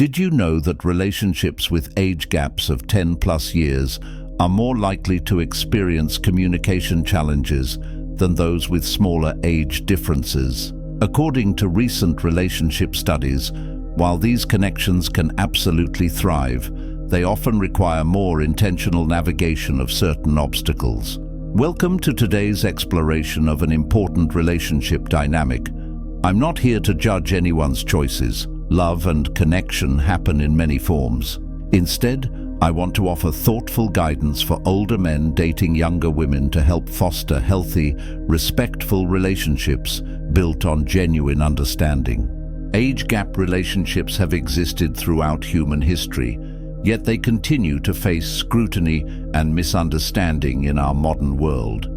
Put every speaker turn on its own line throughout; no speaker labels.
Did you know that relationships with age gaps of 10+ years are more likely to experience communication challenges than those with smaller age differences? According to recent relationship studies, while these connections can absolutely thrive, they often require more intentional navigation of certain obstacles. Welcome to today's exploration of an important relationship dynamic. I'm not here to judge anyone's choices. Love and connection happen in many forms. Instead, I want to offer thoughtful guidance for older men dating younger women to help foster healthy, respectful relationships built on genuine understanding. Age gap relationships have existed throughout human history, yet they continue to face scrutiny and misunderstanding in our modern world.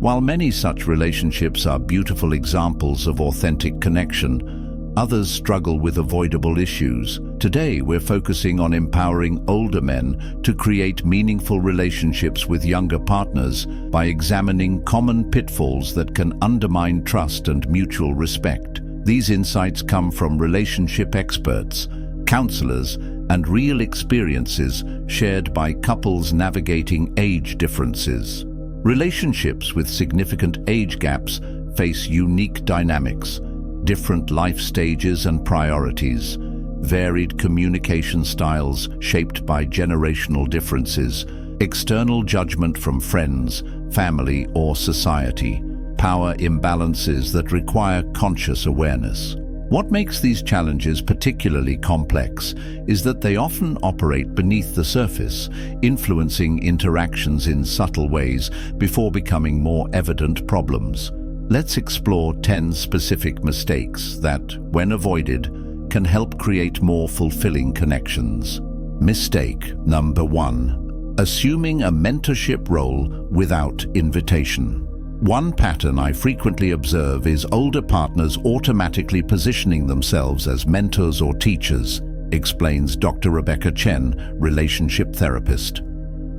While many such relationships are beautiful examples of authentic connection, others struggle with avoidable issues. Today, we're focusing on empowering older men to create meaningful relationships with younger partners by examining common pitfalls that can undermine trust and mutual respect. These insights come from relationship experts, counselors, and real experiences shared by couples navigating age differences. Relationships with significant age gaps face unique dynamics, different life stages and priorities, varied communication styles shaped by generational differences, external judgment from friends, family, or society, power imbalances that require conscious awareness. What makes these challenges particularly complex is that they often operate beneath the surface, influencing interactions in subtle ways before becoming more evident problems. Let's explore 10 specific mistakes that, when avoided, can help create more fulfilling connections. Mistake number 1: assuming a mentorship role without invitation. One pattern I frequently observe is older partners automatically positioning themselves as mentors or teachers, explains Dr. Rebecca Chen, relationship therapist.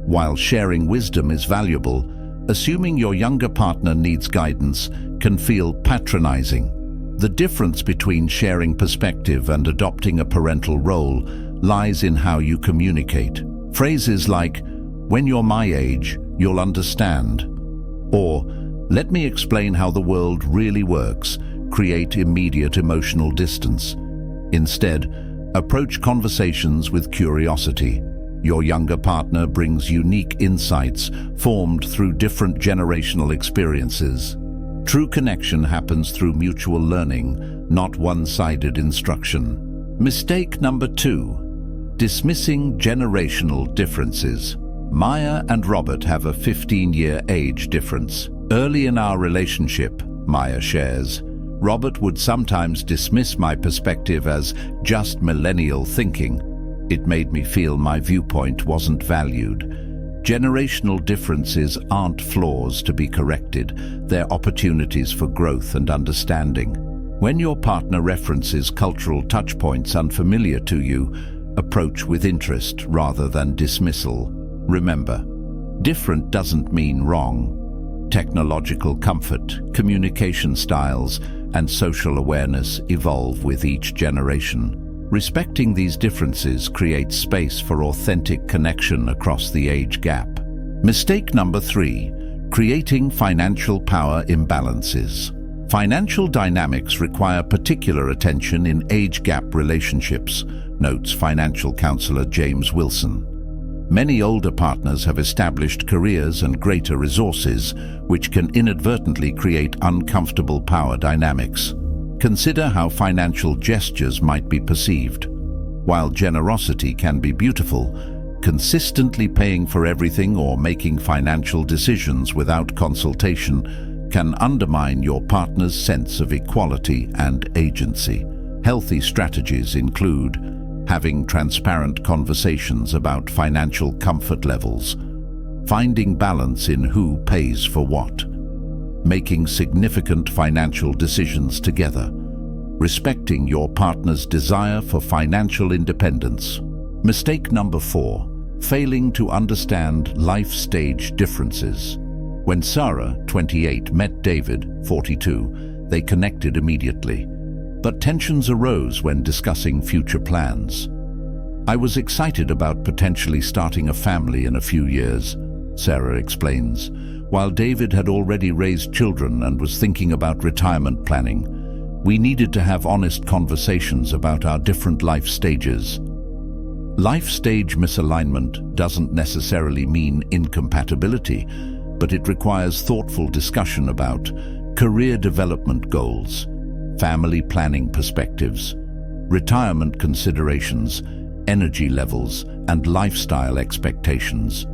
While sharing wisdom is valuable, assuming your younger partner needs guidance can feel patronizing. The difference between sharing perspective and adopting a parental role lies in how you communicate. Phrases like, "When you're my age, you'll understand," or "Let me explain how the world really works," create immediate emotional distance. Instead, approach conversations with curiosity. Your younger partner brings unique insights formed through different generational experiences. True connection happens through mutual learning, not one-sided instruction. Mistake number 2: dismissing generational differences. Maya and Robert have a 15-year age difference. Early in our relationship, Maya shares, Robert would sometimes dismiss my perspective as just millennial thinking. It made me feel my viewpoint wasn't valued. Generational differences aren't flaws to be corrected, they're opportunities for growth and understanding. When your partner references cultural touchpoints unfamiliar to you, approach with interest rather than dismissal. Remember, different doesn't mean wrong. Technological comfort, communication styles, and social awareness evolve with each generation. Respecting these differences creates space for authentic connection across the age gap. Mistake number 3: creating financial power imbalances. Financial dynamics require particular attention in age gap relationships, notes financial counselor James Wilson. Many older partners have established careers and greater resources, which can inadvertently create uncomfortable power dynamics. Consider how financial gestures might be perceived. While generosity can be beautiful, consistently paying for everything or making financial decisions without consultation can undermine your partner's sense of equality and agency. Healthy strategies include having transparent conversations about financial comfort levels, finding balance in who pays for what, making significant financial decisions together, respecting your partner's desire for financial independence. Mistake number 4: failing to understand life stage differences. When Sarah, 28, met David, 42, they connected immediately. But tensions arose when discussing future plans. "I was excited about potentially starting a family in a few years," Sarah explains, while David had already raised children and was thinking about retirement planning. We needed to have honest conversations about our different life stages. Life stage misalignment doesn't necessarily mean incompatibility, but it requires thoughtful discussion about career development goals, family planning perspectives, retirement considerations, energy levels, and lifestyle expectations.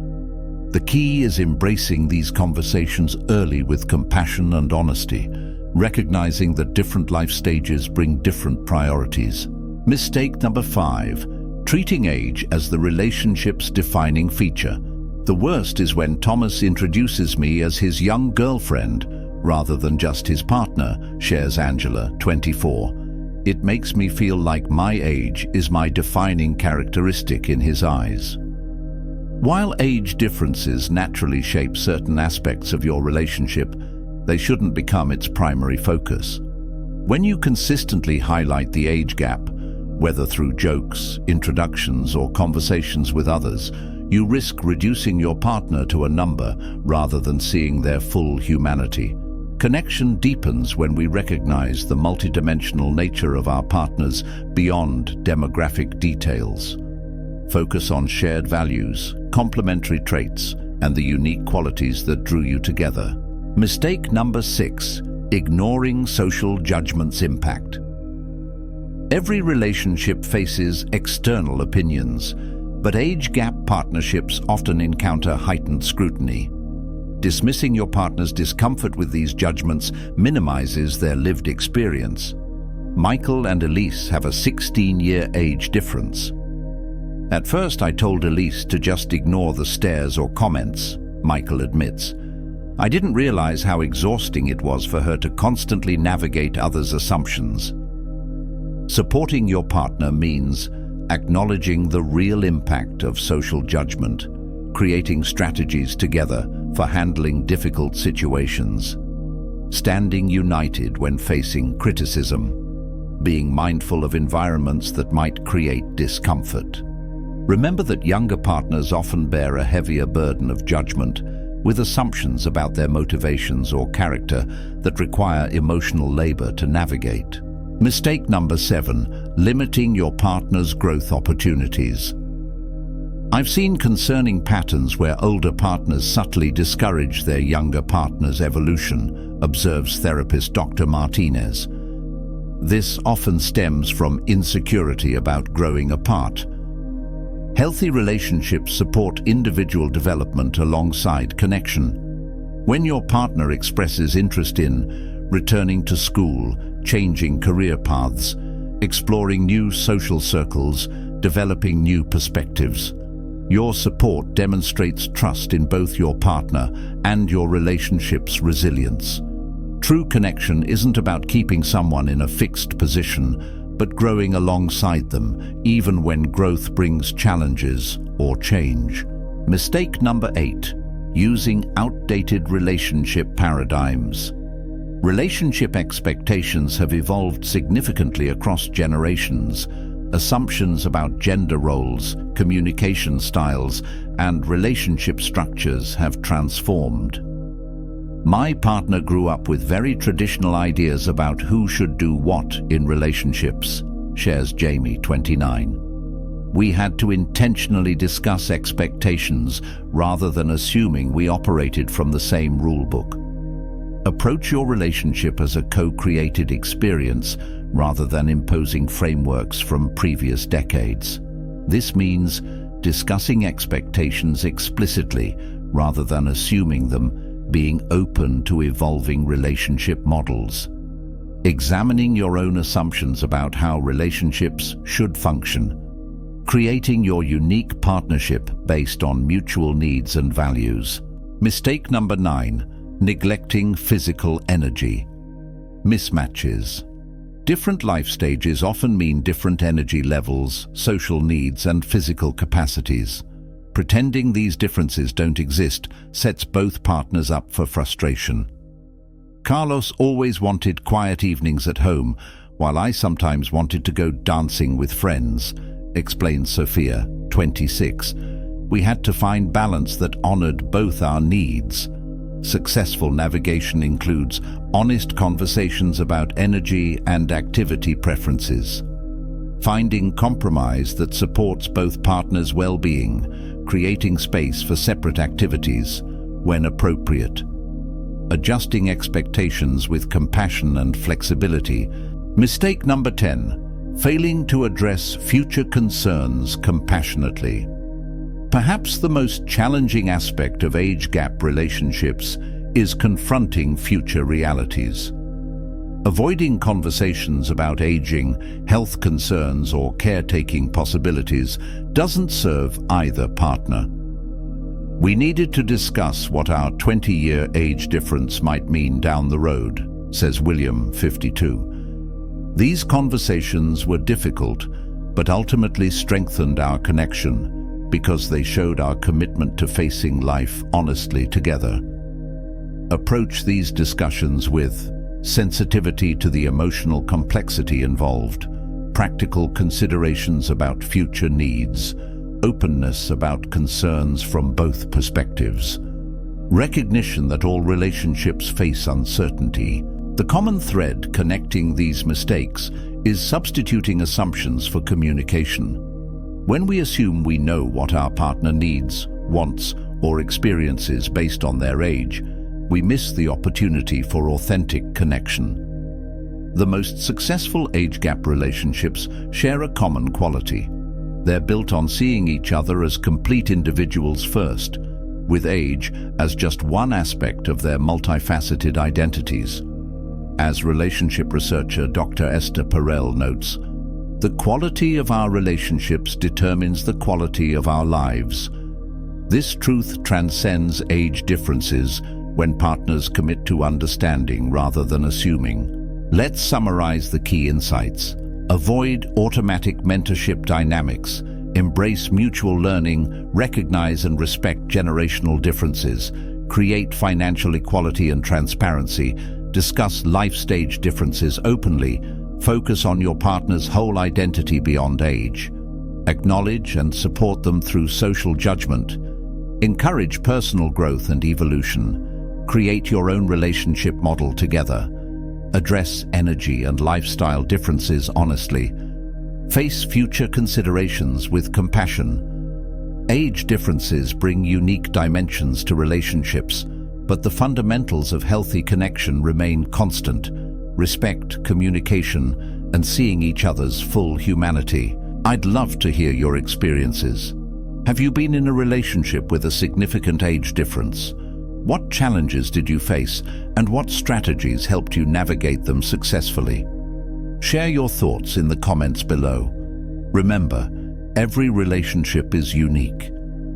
The key is embracing these conversations early with compassion and honesty, recognizing that different life stages bring different priorities. Mistake number 5, treating age as the relationship's defining feature. The worst is when Thomas introduces me as his young girlfriend rather than just his partner, shares Angela, 24. It makes me feel like my age is my defining characteristic in his eyes. While age differences naturally shape certain aspects of your relationship, they shouldn't become its primary focus. When you consistently highlight the age gap, whether through jokes, introductions, or conversations with others, you risk reducing your partner to a number rather than seeing their full humanity. Connection deepens when we recognize the multidimensional nature of our partners beyond demographic details. Focus on shared values, complementary traits, and the unique qualities that drew you together. Mistake number 6, ignoring social judgment's impact. Every relationship faces external opinions, but age gap partnerships often encounter heightened scrutiny. Dismissing your partner's discomfort with these judgments minimizes their lived experience. Michael and Elise have a 16-year age difference. At first, I told Elise to just ignore the stares or comments, Michael admits. I didn't realize how exhausting it was for her to constantly navigate others' assumptions. Supporting your partner means acknowledging the real impact of social judgment, creating strategies together for handling difficult situations, standing united when facing criticism, being mindful of environments that might create discomfort. Remember that younger partners often bear a heavier burden of judgment, with assumptions about their motivations or character that require emotional labor to navigate. Mistake number 7, limiting your partner's growth opportunities. I've seen concerning patterns where older partners subtly discourage their younger partner's evolution, observes therapist Dr. Martinez. This often stems from insecurity about growing apart. Healthy relationships support individual development alongside connection. When your partner expresses interest in returning to school, changing career paths, exploring new social circles, developing new perspectives, your support demonstrates trust in both your partner and your relationship's resilience. True connection isn't about keeping someone in a fixed position, but growing alongside them, even when growth brings challenges or change. Mistake number 8, using outdated relationship paradigms. Relationship expectations have evolved significantly across generations. Assumptions about gender roles, communication styles, and relationship structures have transformed. My partner grew up with very traditional ideas about who should do what in relationships, shares Jamie, 29. We had to intentionally discuss expectations rather than assuming we operated from the same rulebook. Approach your relationship as a co-created experience rather than imposing frameworks from previous decades. This means discussing expectations explicitly rather than assuming them, being open to evolving relationship models. Examining your own assumptions about how relationships should function. Creating your unique partnership based on mutual needs and values. Mistake number 9, neglecting physical energy. Mismatches. Different life stages often mean different energy levels, social needs, and physical capacities. Pretending these differences don't exist sets both partners up for frustration. Carlos always wanted quiet evenings at home, while I sometimes wanted to go dancing with friends, explains Sophia, 26. We had to find balance that honored both our needs. Successful navigation includes honest conversations about energy and activity preferences. Finding compromise that supports both partners' well-being, creating space for separate activities when appropriate. Adjusting expectations with compassion and flexibility. Mistake number 10. Failing to address future concerns compassionately. Perhaps the most challenging aspect of age gap relationships is confronting future realities. Avoiding conversations about aging, health concerns, or caretaking possibilities doesn't serve either partner. We needed to discuss what our 20-year age difference might mean down the road, says William, 52. These conversations were difficult, but ultimately strengthened our connection because they showed our commitment to facing life honestly together. Approach these discussions with sensitivity to the emotional complexity involved, practical considerations about future needs, openness about concerns from both perspectives, recognition that all relationships face uncertainty. The common thread connecting these mistakes is substituting assumptions for communication. When we assume we know what our partner needs, wants, or experiences based on their age, we miss the opportunity for authentic connection. The most successful age gap relationships share a common quality. They're built on seeing each other as complete individuals first, with age as just one aspect of their multifaceted identities. As relationship researcher Dr. Esther Perel notes, the quality of our relationships determines the quality of our lives. This truth transcends age differences when partners commit to understanding rather than assuming. Let's summarize the key insights. Avoid automatic mentorship dynamics. Embrace mutual learning, recognize and respect generational differences, create financial equality and transparency, discuss life stage differences openly, focus on your partner's whole identity beyond age. Acknowledge and support them through social judgment. Encourage personal growth and evolution. Create your own relationship model together. Address energy and lifestyle differences honestly. Face future considerations with compassion. Age differences bring unique dimensions to relationships, but the fundamentals of healthy connection remain constant: respect, communication, and seeing each other's full humanity. I'd love to hear your experiences. Have you been in a relationship with a significant age difference? What challenges did you face, and what strategies helped you navigate them successfully? Share your thoughts in the comments below. Remember, every relationship is unique.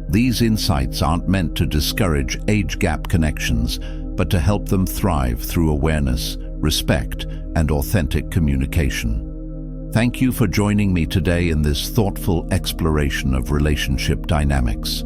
These insights aren't meant to discourage age gap connections, but to help them thrive through awareness, respect, and authentic communication. Thank you for joining me today in this thoughtful exploration of relationship dynamics.